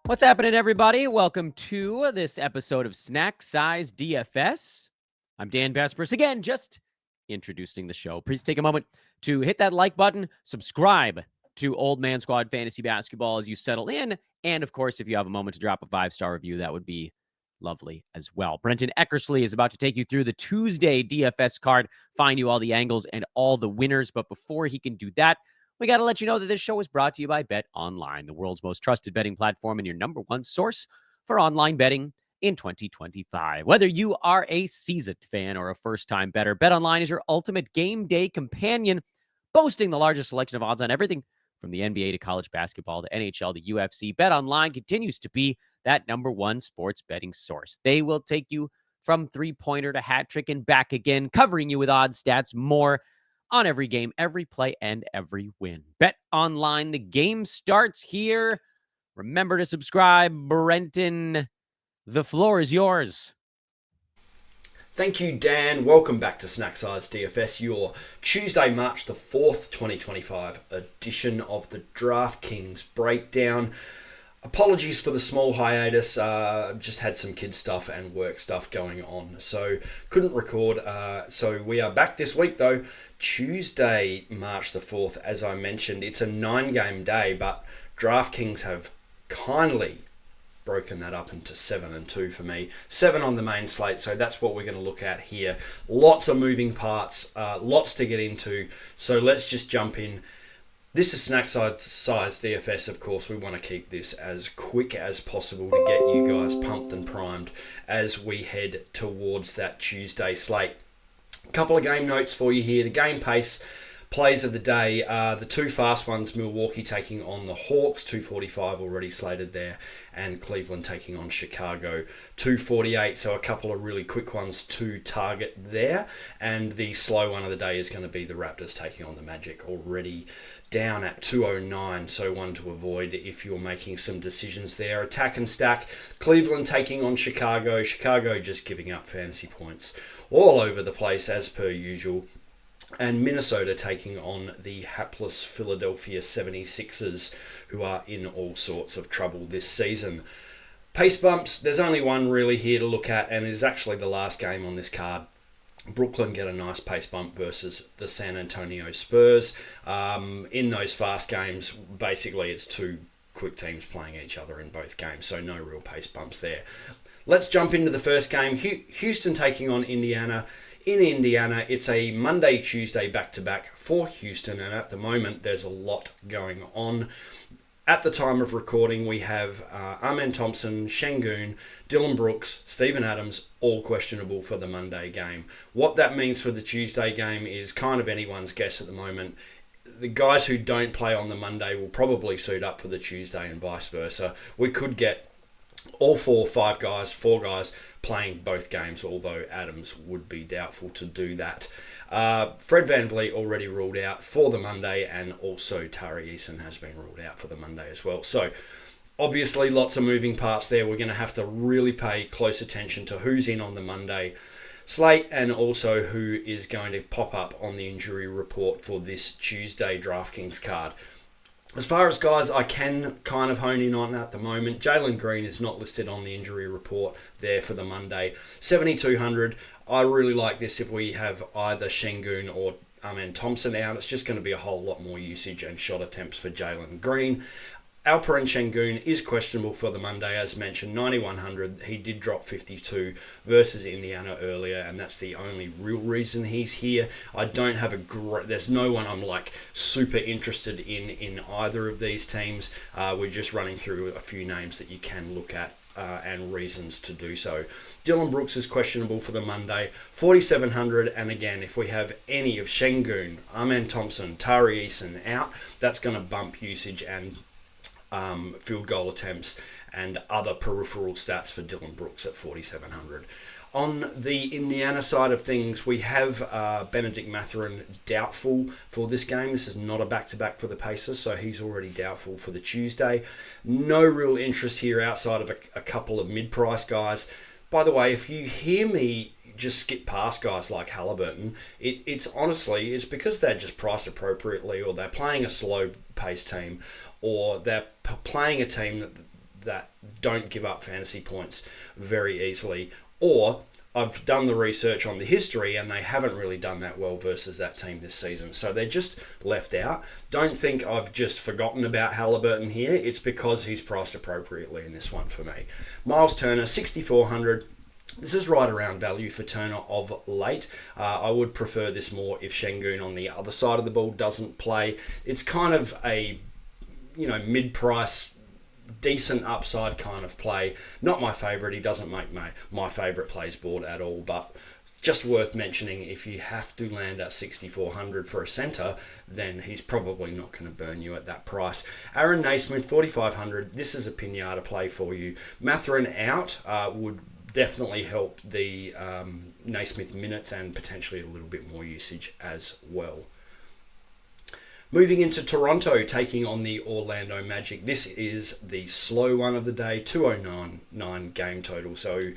What's happening, everybody? Welcome to this episode of Snack Size DFS. I'm Dan Vespers again, just introducing the show. Please take a moment to hit that like button, subscribe to Old Man Squad Fantasy Basketball as you settle in, and of course, if you have a moment to drop a 5-star review, that would be lovely as well. Brenton Eckersley is about to take you through the Tuesday DFS card, find you all the angles and all the winners, but before he can do that, we got to let you know that this show is brought to you by Bet Online, the world's most trusted betting platform and your number one source for online betting in 2025. Whether you are a seasoned fan or a first-time bettor, Bet Online is your ultimate game day companion, boasting the largest selection of odds on everything from the NBA to college basketball to NHL to UFC. Bet Online continues to be that number one sports betting source. They will take you from three-pointer to hat trick and back again, covering you with odds, stats, more on every game, every play, and every win. Bet Online, the game starts here. Remember to subscribe. Brenton, the floor is yours. Thank you, Dan. Welcome back to Snack Size DFS, your Tuesday, March the 4th, 2025 edition of the DraftKings Breakdown. Apologies for the small hiatus, just had some kid stuff and work stuff going on, so couldn't record. So we are back this week though, Tuesday, March the 4th, as I mentioned. It's a 9-game day, but DraftKings have kindly broken that up into 7 and 2 for me. 7 on the main slate, so that's what we're going to look at here. Lots of moving parts, lots to get into, so let's just jump in. This is Snack Size DFS, of course. We want to keep this as quick as possible to get you guys pumped and primed as we head towards that Tuesday slate. A couple of game notes for you here. The game pace plays of the day, the two fast ones, Milwaukee taking on the Hawks, 245 already slated there, and Cleveland taking on Chicago, 248. So a couple of really quick ones to target there. And the slow one of the day is going to be the Raptors taking on the Magic, already down at 209, so one to avoid if you're making some decisions there. Attack and stack, Cleveland taking on Chicago. Chicago just giving up fantasy points all over the place as per usual. And Minnesota taking on the hapless Philadelphia 76ers, who are in all sorts of trouble this season. Pace bumps, there's only one really here to look at, and it is actually the last game on this card. Brooklyn get a nice pace bump versus the San Antonio Spurs. In those fast games, basically it's two quick teams playing each other in both games, so no real pace bumps there. Let's jump into the first game. Houston taking on Indiana. In Indiana, it's a Monday, Tuesday back-to-back for Houston, and at the moment there's a lot going on. At the time of recording, we have Amen Thompson, Şengün, Dylan Brooks, Steven Adams, all questionable for the Monday game. What that means for the Tuesday game is kind of anyone's guess at the moment. The guys who don't play on the Monday will probably suit up for the Tuesday and vice versa. We could get all four guys playing both games, although Adams would be doubtful to do that. Fred VanVleet already ruled out for the Monday, and also Tari Eason has been ruled out for the Monday as well. So obviously lots of moving parts there. We're going to have to really pay close attention to who's in on the Monday slate and also who is going to pop up on the injury report for this Tuesday DraftKings card. As far as guys I can kind of hone in on at the moment, Jalen Green is not listed on the injury report there for the Monday. 7,200. I really like this if we have either Şengün or Amen Thompson out. It's just going to be a whole lot more usage and shot attempts for Jalen Green. Alperen Şengün is questionable for the Monday, as mentioned, 9,100. He did drop 52 versus Indiana earlier, and that's the only real reason he's here. I don't have there's no one I'm like super interested in either of these teams. We're just running through a few names that you can look at and reasons to do so. Dylan Brooks is questionable for the Monday, 4,700, and again, if we have any of Şengün, Amen Thompson, Tari Eason out, that's going to bump usage and field goal attempts and other peripheral stats for Dylan Brooks at 4,700. On the Indiana side of things, we have Benedict Mathurin doubtful for this game. This is not a back-to-back for the Pacers, so he's already doubtful for the Tuesday. No real interest here outside of a couple of mid-price guys. By the way, if you hear me just skip past guys like Halliburton, it's honestly, it's because they're just priced appropriately, or they're playing a slow-paced team, or they're playing a team that that don't give up fantasy points very easily, or I've done the research on the history and they haven't really done that well versus that team this season. So they're just left out. Don't think I've just forgotten about Halliburton here. It's because he's priced appropriately in this one for me. Miles Turner, 6,400. This is right around value for Turner of late. I would prefer this more if Şengün on the other side of the ball doesn't play. It's kind of a, mid-price, decent upside kind of play. Not my favourite. He doesn't make my favourite plays board at all, but just worth mentioning, if you have to land at 6,400 for a centre, then he's probably not going to burn you at that price. Aaron Naismith, 4,500. This is a pinata play for you. Mathurin out would definitely help the Naismith minutes and potentially a little bit more usage as well. Moving into Toronto, taking on the Orlando Magic. This is the slow one of the day, 209 game total. So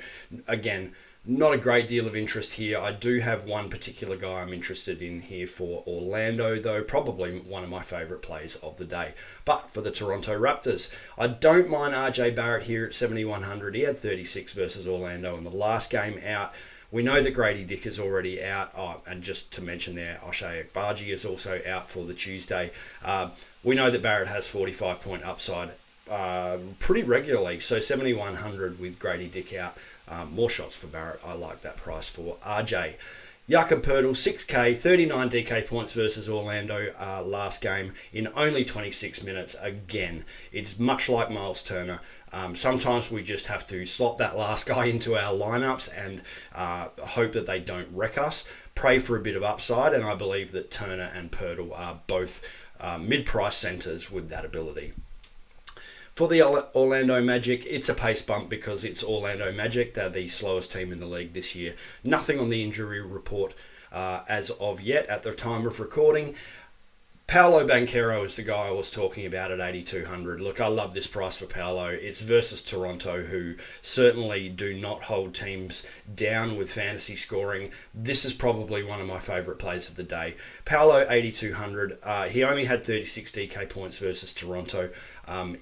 again, not a great deal of interest here. I do have one particular guy I'm interested in here for Orlando, though probably one of my favourite plays of the day. But for the Toronto Raptors, I don't mind RJ Barrett here at 7,100. He had 36 versus Orlando in the last game out. We know that Grady Dick is already out. And just to mention there, Ochai Agbaji is also out for the Tuesday. We know that Barrett has 45-point upside pretty regularly. So 7,100 with Grady Dick out. More shots for Barrett. I like that price for RJ. Jakob Poeltl, 6K, 39 DK points versus Orlando last game in only 26 minutes. Again, it's much like Miles Turner. Sometimes we just have to slot that last guy into our lineups and hope that they don't wreck us. Pray for a bit of upside, and I believe that Turner and Poeltl are both mid-price centers with that ability. For the Orlando Magic, it's a pace bump because it's Orlando Magic. They're the slowest team in the league this year. Nothing on the injury report as of yet at the time of recording. Paolo Banchero is the guy I was talking about at 8,200. Look, I love this price for Paolo. It's versus Toronto, who certainly do not hold teams down with fantasy scoring. This is probably one of my favourite plays of the day. Paolo, 8,200. He only had 36 DK points versus Toronto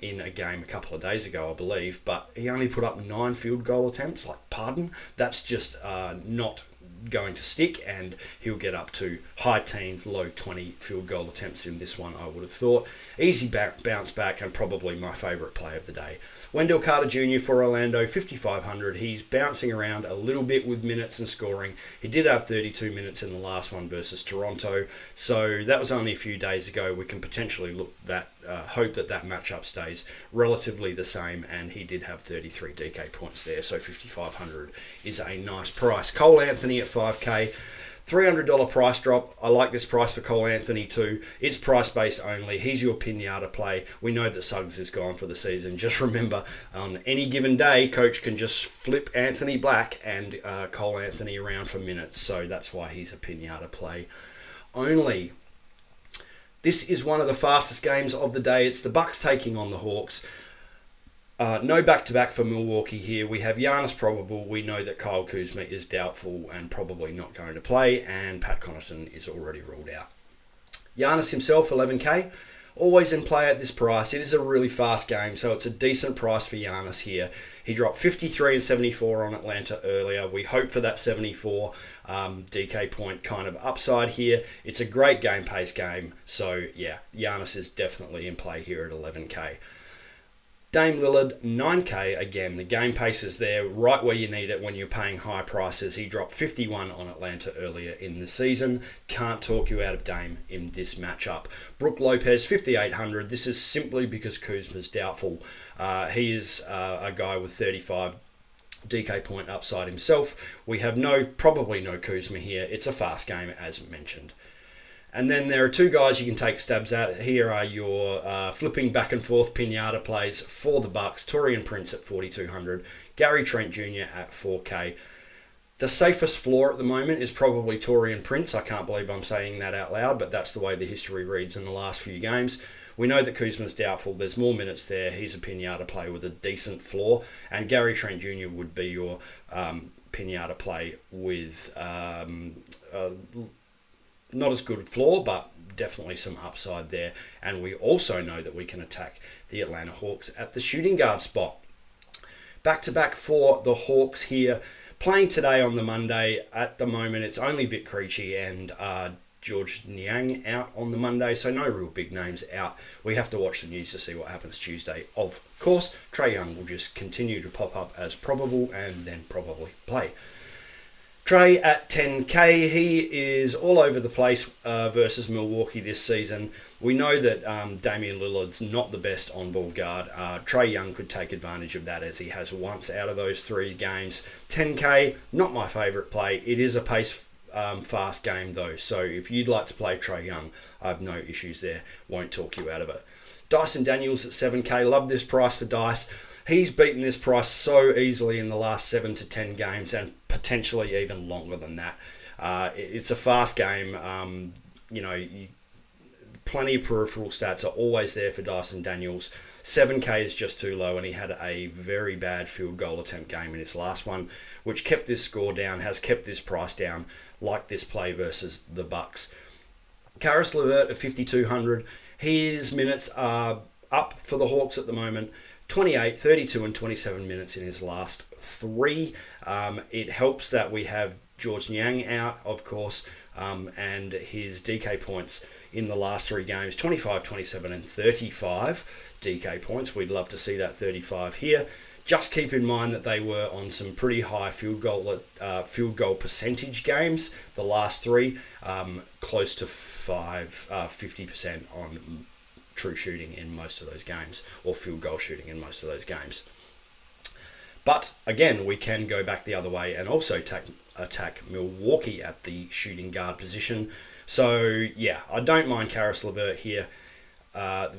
in a game a couple of days ago, I believe, but he only put up 9 field goal attempts. Like, pardon? That's just not going to stick, and he'll get up to high teens, low 20 field goal attempts in this one, I would have thought. Easy bounce back and probably my favourite play of the day. Wendell Carter Jr. for Orlando, 5,500. He's bouncing around a little bit with minutes and scoring. He did have 32 minutes in the last one versus Toronto, so that was only a few days ago. We can potentially hope that matchup stays relatively the same, and he did have 33 DK points there, so 5,500 is a nice price. Cole Anthony at 5K, $300 price drop. I like this price for Cole Anthony too. It's price based only. He's your pinata play. We know that Suggs is gone for the season. Just remember, on any given day, coach can just flip Anthony Black and Cole Anthony around for minutes, so that's why he's a pinata play only. This is one of the fastest games of the day. It's the Bucks taking on the Hawks. No back-to-back for Milwaukee here. We have Giannis probable. We know that Kyle Kuzma is doubtful and probably not going to play, and Pat Connaughton is already ruled out. Giannis himself, 11K. Always in play at this price. It is a really fast game, so it's a decent price for Giannis here. He dropped 53 and 74 on Atlanta earlier. We hope for that 74 DK point kind of upside here. It's a great game pace game, so yeah, Giannis is definitely in play here at 11K. Dame Lillard, 9K. Again, the game pace is there right where you need it when you're paying high prices. He dropped 51 on Atlanta earlier in the season. Can't talk you out of Dame in this matchup. Brook Lopez, 5,800. This is simply because Kuzma's doubtful. He is a guy with 35 DK point upside himself. We have probably no Kuzma here. It's a fast game, as mentioned. And then there are two guys you can take stabs at. Here are your flipping back and forth pinata plays for the Bucks. Taurean Prince at 4,200. Gary Trent Jr. at 4K. The safest floor at the moment is probably Taurean Prince. I can't believe I'm saying that out loud, but that's the way the history reads in the last few games. We know that Kuzma's doubtful. There's more minutes there. He's a pinata play with a decent floor. And Gary Trent Jr. would be your pinata play with... not as good floor, but definitely some upside there. And we also know that we can attack the Atlanta Hawks at the shooting guard spot. Back-to-back for the Hawks here. Playing today on the Monday. At the moment, it's only Vic Krejci and George Niang out on the Monday, so no real big names out. We have to watch the news to see what happens Tuesday. Of course, Trae Young will just continue to pop up as probable and then probably play. Trae at 10K, he is all over the place versus Milwaukee this season. We know that Damian Lillard's not the best on-ball guard. Trae Young could take advantage of that as he has once out of those 3 games. 10K, not my favourite play. It is a pace fast game though, so if you'd like to play Trae Young, I have no issues there. Won't talk you out of it. Dyson Daniels at 7K, love this price for Dice. He's beaten this price so easily in the last 7 to 10 games and potentially even longer than that. It's a fast game. Plenty of peripheral stats are always there for Dyson Daniels. 7K is just too low, and he had a very bad field goal attempt game in his last one, which kept this score down, has kept this price down, like this play versus the Bucks. Karis LeVert at 5,200. His minutes are up for the Hawks at the moment. 28, 32 and 27 minutes in his last 3. It helps that we have George Niang out, of course, and his DK points in the last 3 games, 25, 27 and 35 DK points. We'd love to see that 35 here. Just keep in mind that they were on some pretty high field goal percentage games. The last 3, close to 50% on true shooting in most of those games, or field goal shooting in most of those games. But again, we can go back the other way and also attack Milwaukee at the shooting guard position. So yeah, I don't mind Karis LeVert here.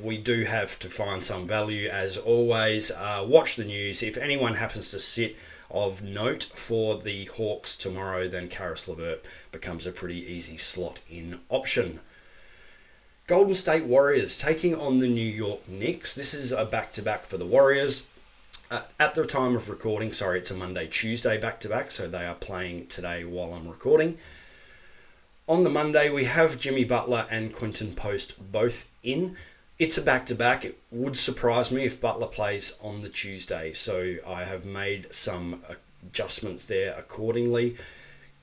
We do have to find some value as always. Watch the news. If anyone happens to sit of note for the Hawks tomorrow, then Karis LeVert becomes a pretty easy slot in option. Golden State Warriors taking on the New York Knicks. This is a back-to-back for the Warriors. At the time of recording, it's a Monday-Tuesday back-to-back, so they are playing today while I'm recording. On the Monday, we have Jimmy Butler and Quinton Post both in. It's a back-to-back. It would surprise me if Butler plays on the Tuesday, so I have made some adjustments there accordingly.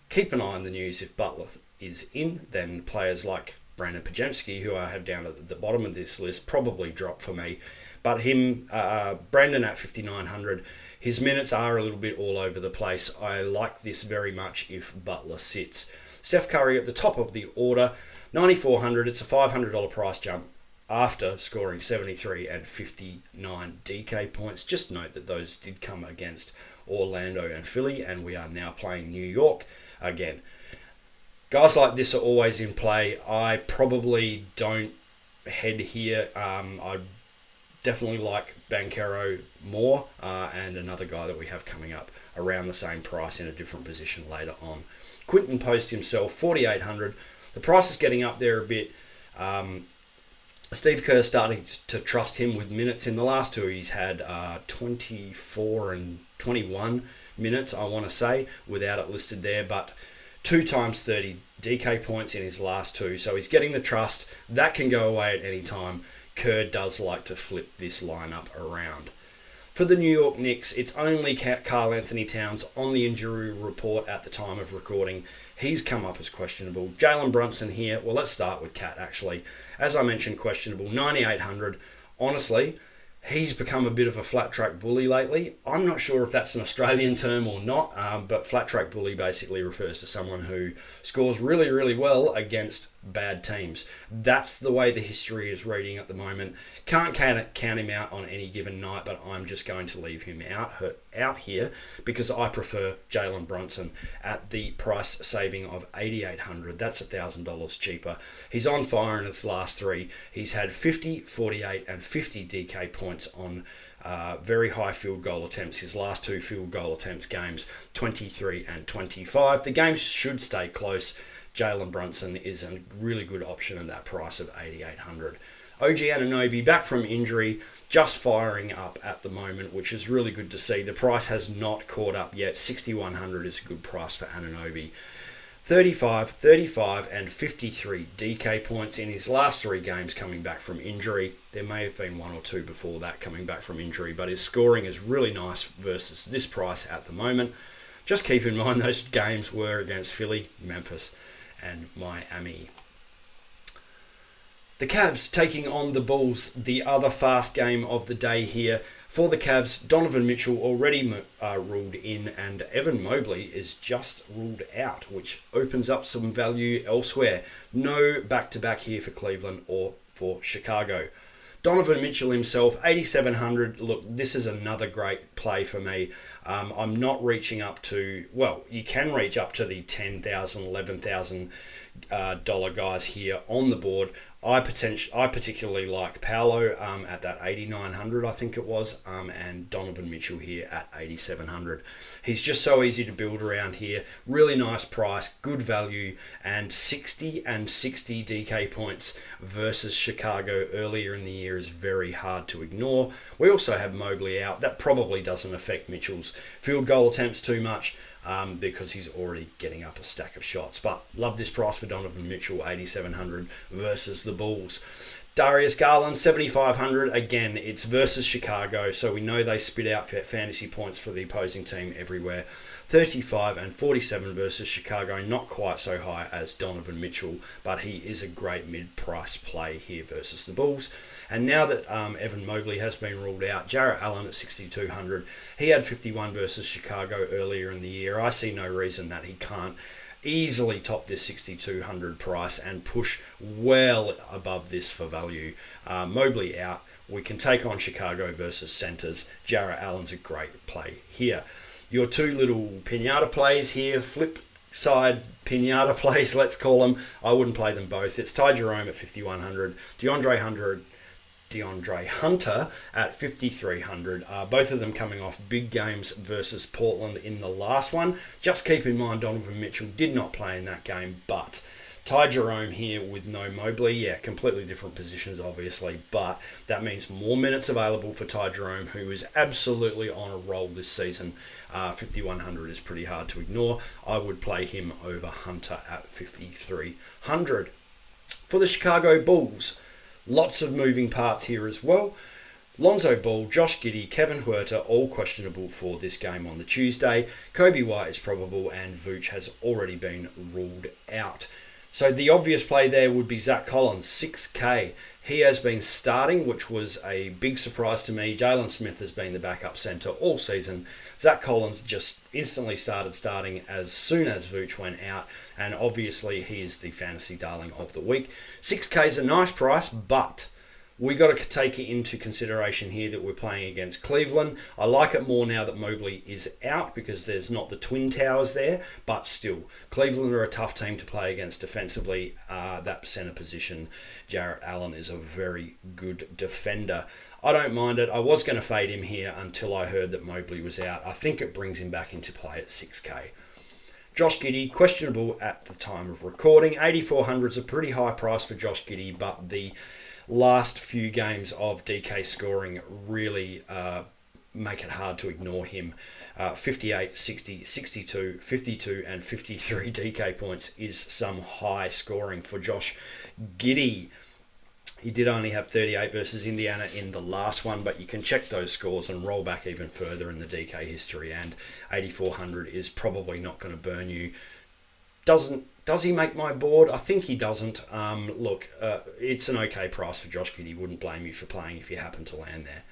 Keep an eye on the news. If Butler is in, then players like Brandon Pajemski, who I have down at the bottom of this list, probably drop for me. But Brandon at 5,900, his minutes are a little bit all over the place. I like this very much if Butler sits. Steph Curry at the top of the order, 9,400. It's a $500 price jump after scoring 73 and 59 DK points. Just note that those did come against Orlando and Philly, and we are now playing New York again. Guys like this are always in play. I probably don't head here. I definitely like Banchero more, and another guy that we have coming up around the same price in a different position later on. Quinton Post himself, 4,800. The price is getting up there a bit. Steve Kerr starting to trust him with minutes. In the last 2, he's had 24 and 21 minutes, I want to say, without it listed there, but 2 times 30 DK points in his last 2, so he's getting the trust. That can go away at any time. Kerr does like to flip this lineup around. For the New York Knicks, it's only Karl Anthony Towns on the injury report at the time of recording. He's come up as questionable. Jalen Brunson here. Well, let's start with Cat, actually. As I mentioned, questionable, 9,800. Honestly, he's become a bit of a flat track bully lately. I'm not sure if that's an Australian term or not, but flat track bully basically refers to someone who scores really, really well against bad teams. That's the way the history is reading at the moment. Can't count him out on any given night, but I'm just going to leave him out here because I prefer Jalen Brunson at the price saving of $8,800. That's $1,000 cheaper. He's on fire in his last 3. He's had 50, 48 and 50 DK points on very high field goal attempts. His last 2 field goal attempts games, 23 and 25. The games should stay close. Jalen Brunson is a really good option at that price of $8,800. OG Anunoby back from injury, just firing up at the moment, which is really good to see. The price has not caught up yet. $6,100 is a good price for Anunoby. 35, 35, and 53 DK points in his last 3 games coming back from injury. There may have been 1 or 2 before that coming back from injury, but his scoring is really nice versus this price at the moment. Just keep in mind those games were against Philly, Memphis, and Miami. The Cavs taking on the Bulls, the other fast game of the day here. For the Cavs, Donovan Mitchell already ruled in and Evan Mobley is just ruled out, which opens up some value elsewhere. No back-to-back here for Cleveland or for Chicago. Donovan Mitchell himself, 8,700. Look, this is another great play for me. I'm not reaching up to, well, you can reach up to the $10,000, $11,000 guys here on the board. I particularly like Paolo at that 8,900, I think it was, and Donovan Mitchell here at 8,700. He's just so easy to build around here. Really nice price, good value, and 60 and 60 DK points versus Chicago earlier in the year is very hard to ignore. We also have Mobley out. That probably doesn't affect Mitchell's field goal attempts too much, because he's already getting up a stack of shots. But love this price for Donovan Mitchell, 8,700 versus the Bulls. Darius Garland, 7,500. Again, it's versus Chicago, so we know they spit out fantasy points for the opposing team everywhere. 35 and 47 versus Chicago, not quite so high as Donovan Mitchell, but he is a great mid-price play here versus the Bulls. And now that Evan Mobley has been ruled out, Jarrett Allen at 6,200. He had 51 versus Chicago earlier in the year. I see no reason that he can't easily top this 6,200 price and push well above this for value. Mobley out. We can take on Chicago versus centers. Jarrett Allen's a great play here. Your 2 little pinata plays here, flip side pinata plays, let's call them. I wouldn't play them both. It's Ty Jerome at 5,100, DeAndre Hunter at 5,300. Both of them coming off big games versus Portland in the last one. Just keep in mind Donovan Mitchell did not play in that game, but Ty Jerome here with no Mobley. Yeah, completely different positions obviously, but that means more minutes available for Ty Jerome, who is absolutely on a roll this season. 5,100 is pretty hard to ignore. I would play him over Hunter at 5,300. For the Chicago Bulls, lots of moving parts here as well. Lonzo Ball, Josh Giddey, Kevin Huerter, all questionable for this game on the Tuesday. Kobe White is probable and Vooch has already been ruled out. So the obvious play there would be Zach Collins, 6K. He has been starting, which was a big surprise to me. Jalen Smith has been the backup center all season. Zach Collins just instantly started starting as soon as Vooch went out, and obviously he is the fantasy darling of the week. 6K is a nice price, but we got to take it into consideration here that we're playing against Cleveland. I like it more now that Mobley is out because there's not the Twin Towers there, but still, Cleveland are a tough team to play against defensively. That center position, Jarrett Allen is a very good defender. I don't mind it. I was going to fade him here until I heard that Mobley was out. I think it brings him back into play at 6K. Josh Giddey, questionable at the time of recording. 8,400 is a pretty high price for Josh Giddey, but the last few games of DK scoring really make it hard to ignore him. 58, 60, 62, 52, and 53 DK points is some high scoring for Josh Giddey. He did only have 38 versus Indiana in the last one, but you can check those scores and roll back even further in the DK history, and 8,400 is probably not going to burn you. Does he make my board? I think he doesn't. Look, it's an okay price for Josh Giddey. Wouldn't blame you for playing if you happen to land there.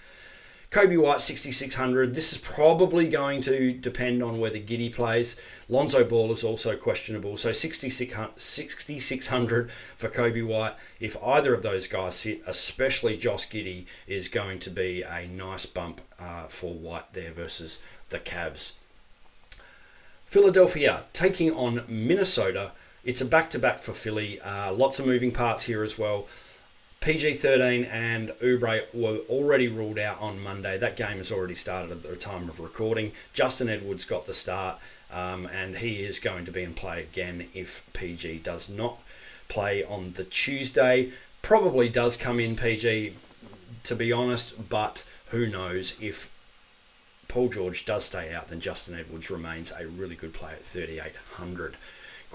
Kobe White, 6,600. This is probably going to depend on whether Giddey plays. Lonzo Ball is also questionable. So 6,600 for Kobe White. If either of those guys sit, especially Josh Giddey, is going to be a nice bump for White there versus the Cavs. Philadelphia taking on Minnesota. It's a back-to-back for Philly. Lots of moving parts here as well. PG-13 and Oubre were already ruled out on Monday. That game has already started at the time of recording. Justin Edwards got the start, and he is going to be in play again if PG does not play on the Tuesday. Probably does come in PG, to be honest, but who knows. If Paul George does stay out, then Justin Edwards remains a really good play at 3,800.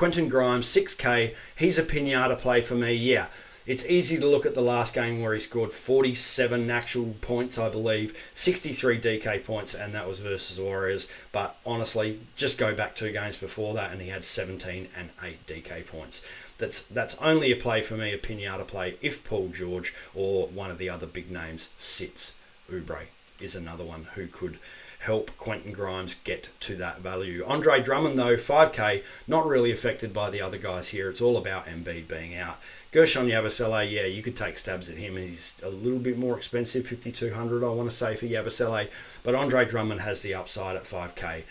Quentin Grimes, 6K. He's a pinata play for me. Yeah, it's easy to look at the last game where he scored 47 actual points, I believe, 63 DK points, and that was versus Warriors. But honestly, just go back 2 games before that, and he had 17 and 8 DK points. That's only a play for me, a pinata play, if Paul George or one of the other big names sits. Oubre is another one who could help Quentin Grimes get to that value. Andre Drummond, though, 5K, not really affected by the other guys here. It's all about Embiid being out. Gershon Yabusele, yeah, you could take stabs at him. He's a little bit more expensive, 5,200, I want to say, for Yabusele. But Andre Drummond has the upside at 5K.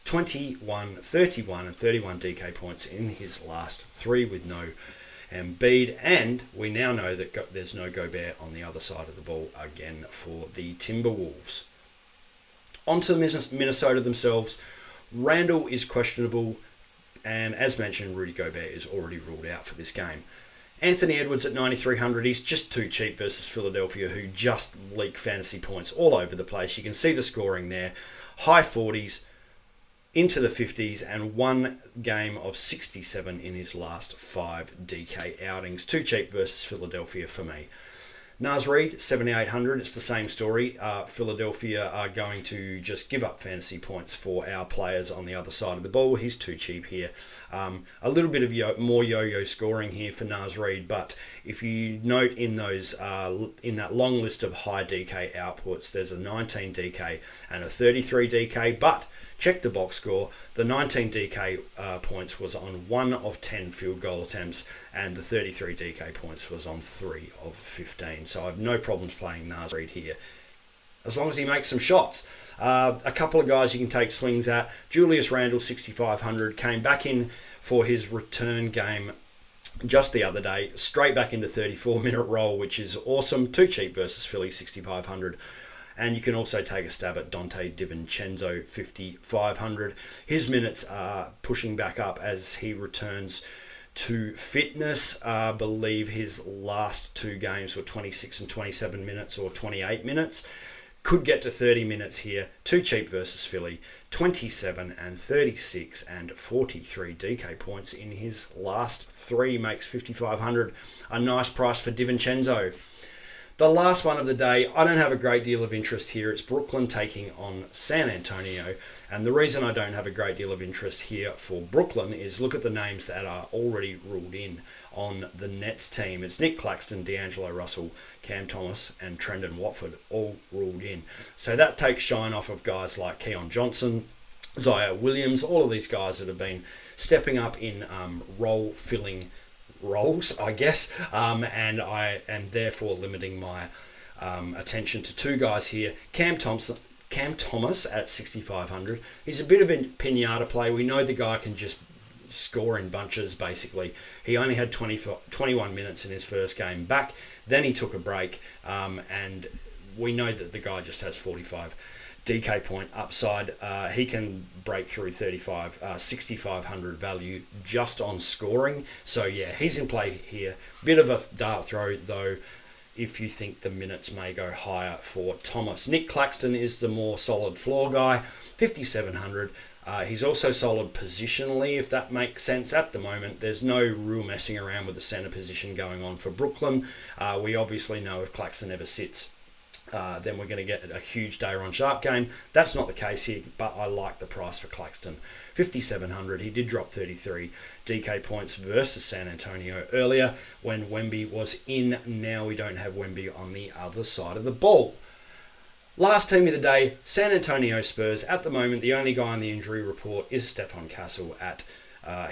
21, 31, and 31 DK points in his last 3 with no Embiid, and we now know that there's no Gobert on the other side of the ball again for the Timberwolves. On to Minnesota themselves. Randall is questionable, and as mentioned, Rudy Gobert is already ruled out for this game. Anthony Edwards at 9,300, he's just too cheap versus Philadelphia, who just leak fantasy points all over the place. You can see the scoring there. High 40s, into the 50s, and 1 game of 67 in his last 5 DK outings. Too cheap versus Philadelphia for me. Naz Reid, 7,800. It's the same story. Philadelphia are going to just give up fantasy points for our players on the other side of the ball. He's too cheap here. A little bit of more yo-yo scoring here for Naz Reid, but if you note in those in that long list of high DK outputs, there's a 19 DK and a 33 DK, but check the box score. The 19 DK points was on 1 of 10 field goal attempts, and the 33 DK points was on 3 of 15. So I have no problems playing Naz Reid here, as long as he makes some shots. A couple of guys you can take swings at. Julius Randle, 6,500, came back in for his return game just the other day, straight back into 34-minute roll, which is awesome. Too cheap versus Philly, 6,500. And you can also take a stab at Dante DiVincenzo, 5,500. His minutes are pushing back up as he returns to fitness. I believe his last 2 games were 26 and 27 minutes or 28 minutes. Could get to 30 minutes here. Too cheap versus Philly. 27 and 36 and 43 DK points in his last 3 makes 5,500. A nice price for DiVincenzo. The last one of the day, I don't have a great deal of interest here. It's Brooklyn taking on San Antonio. And the reason I don't have a great deal of interest here for Brooklyn is look at the names that are already ruled in on the Nets team. It's Nick Claxton, D'Angelo Russell, Cam Thomas, and Trendon Watford all ruled in. So that takes shine off of guys like Keon Johnson, Zaire Williams, all of these guys that have been stepping up in role-filling roles, I guess, and I am therefore limiting my attention to 2 guys here. Cam Thomas at 6,500. He's a bit of a pinata play. We know the guy can just score in bunches, basically. He only had 21 minutes in his first game back. Then he took a break, and we know that the guy just has 45 DK point upside. He can break through 6,500 value just on scoring. So yeah, he's in play here. Bit of a dart throw though, if you think the minutes may go higher for Thomas. Nick Claxton is the more solid floor guy, 5,700. He's also solid positionally, if that makes sense. At the moment, there's no real messing around with the center position going on for Brooklyn. We obviously know if Claxton ever sits, then we're going to get a huge Day'Ron Sharpe game. That's not the case here, but I like the price for Claxton. 5,700. He did drop 33 DK points versus San Antonio earlier when Wemby was in. Now we don't have Wemby on the other side of the ball. Last team of the day, San Antonio Spurs. At the moment, the only guy on the injury report is Stephon Castle at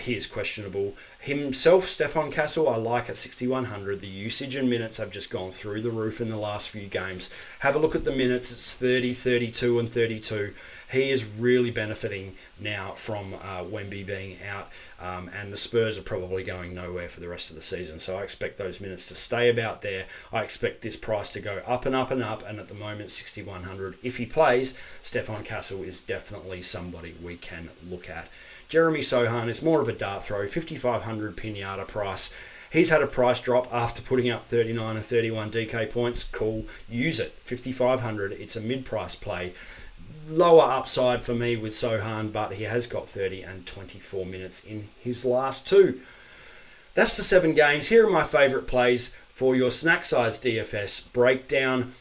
he is questionable. Himself, Stephon Castle, I like at 6,100. The usage and minutes have just gone through the roof in the last few games. Have a look at the minutes. It's 30, 32, and 32. He is really benefiting now from Wemby being out, and the Spurs are probably going nowhere for the rest of the season. So I expect those minutes to stay about there. I expect this price to go up and up and up, and at the moment, 6,100. If he plays, Stephon Castle is definitely somebody we can look at. Jeremy Sohan is more of a dart throw, 5,500 pinata price. He's had a price drop after putting up 39 and 31 DK points. Cool. Use it. 5,500. It's a mid-price play. lower upside for me with Sohan, but he has got 30 and 24 minutes in his last two. That's the 7 games. Here are my favourite plays for your snack size DFS breakdown.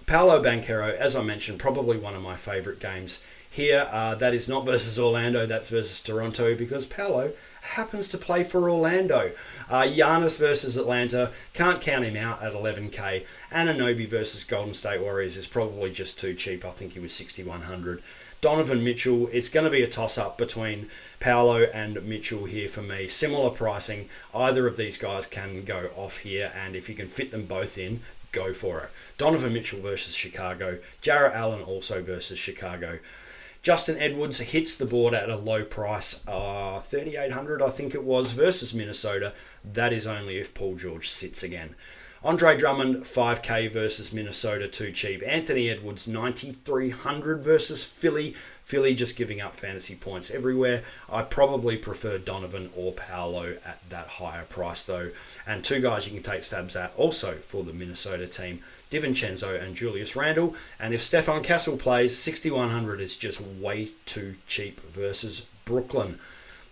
Paolo Banchero, as I mentioned, probably one of my favourite games here. That is not versus Orlando, that's versus Toronto, because Paolo happens to play for Orlando. Giannis versus Atlanta, can't count him out at 11k. Anunoby versus Golden State Warriors is probably just too cheap. I think he was 6,100. Donovan Mitchell, it's going to be a toss-up between Paolo and Mitchell here for me. Similar pricing. Either of these guys can go off here, and if you can fit them both in, go for it. Donovan Mitchell versus Chicago. Jarrett Allen also versus Chicago. Justin Edwards hits the board at a low price, 3,800 I think it was, versus Minnesota. That is only if Paul George sits again. Andre Drummond, 5k versus Minnesota, too cheap. Anthony Edwards, 9,300 versus Philly. Philly just giving up fantasy points everywhere. I probably prefer Donovan or Paolo at that higher price, though. And 2 guys you can take stabs at also for the Minnesota team, DiVincenzo and Julius Randle. And if Stephon Castle plays, 6,100 is just way too cheap versus Brooklyn.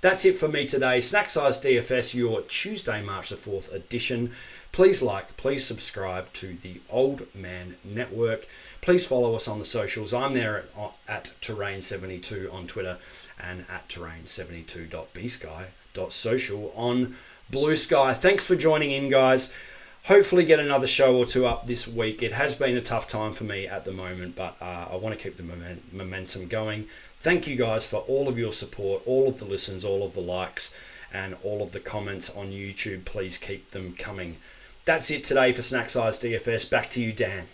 That's it for me today. Snack Size DFS, your Tuesday, March the 4th edition. Please like, please subscribe to the Old Man Network. Please follow us on the socials. I'm there at Terrain72 on Twitter and at Terrain72.bsky.social on Blue Sky. Thanks for joining in, guys. Hopefully get another show or two up this week. It has been a tough time for me at the moment, but I want to keep the momentum going. Thank you guys for all of your support, all of the listens, all of the likes, and all of the comments on YouTube. Please keep them coming. That's it today for Snack Size DFS. Back to you, Dan.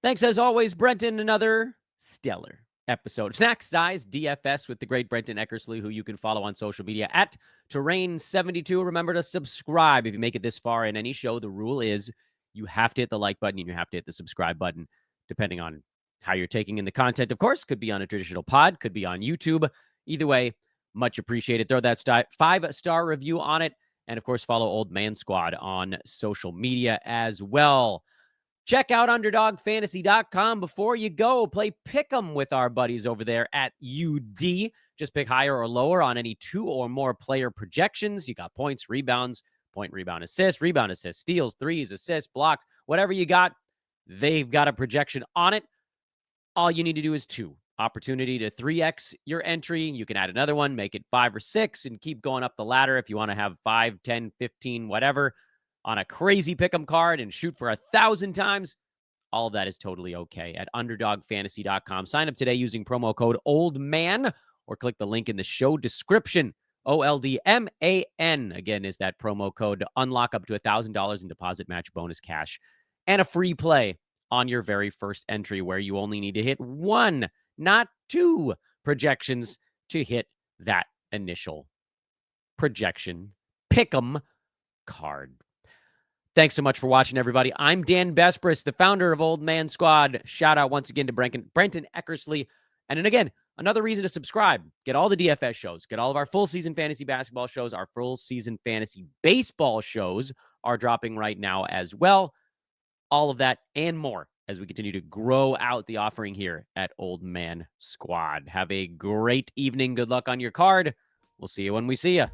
Thanks as always, Brenton. Another stellar episode of Snack Size DFS with the great Brenton Eckersley, who you can follow on social media at Terrain72. Remember to subscribe if you make it this far in any show. The rule is you have to hit the like button and you have to hit the subscribe button, depending on how you're taking in the content. Of course, could be on a traditional pod, could be on YouTube. Either way, much appreciated. Throw that 5-star review on it. And, of course, follow Old Man Squad on social media as well. Check out UnderdogFantasy.com before you go. Play Pick'em with our buddies over there at UD. Just pick higher or lower on any 2 or more player projections. You got points, rebounds, point, rebound, assist, steals, threes, assists, blocks, whatever you got. They've got a projection on it. All you need to do is 2. Opportunity to 3x your entry. You can add another one, make it 5 or 6, and keep going up the ladder if you want to have 5, 10, 15, whatever, on a crazy pick'em card and shoot for 1,000 times. All of that is totally okay at UnderdogFantasy.com. Sign up today using promo code OLDMAN or click the link in the show description. OLDMAN, again, is that promo code to unlock up to $1,000 in deposit match bonus cash and a free play on your very first entry, where you only need to hit 1, not 2 projections to hit that initial projection pick'em card. Thanks so much for watching, everybody. I'm Dan Besbris, the founder of Old Man Squad. Shout out once again to Brenton Eckersley. And then again, another reason to subscribe. Get all the DFS shows. Get all of our full season fantasy basketball shows. Our full season fantasy baseball shows are dropping right now as well. All of that and more as we continue to grow out the offering here at Old Man Squad. Have a great evening. Good luck on your card. We'll see you when we see you.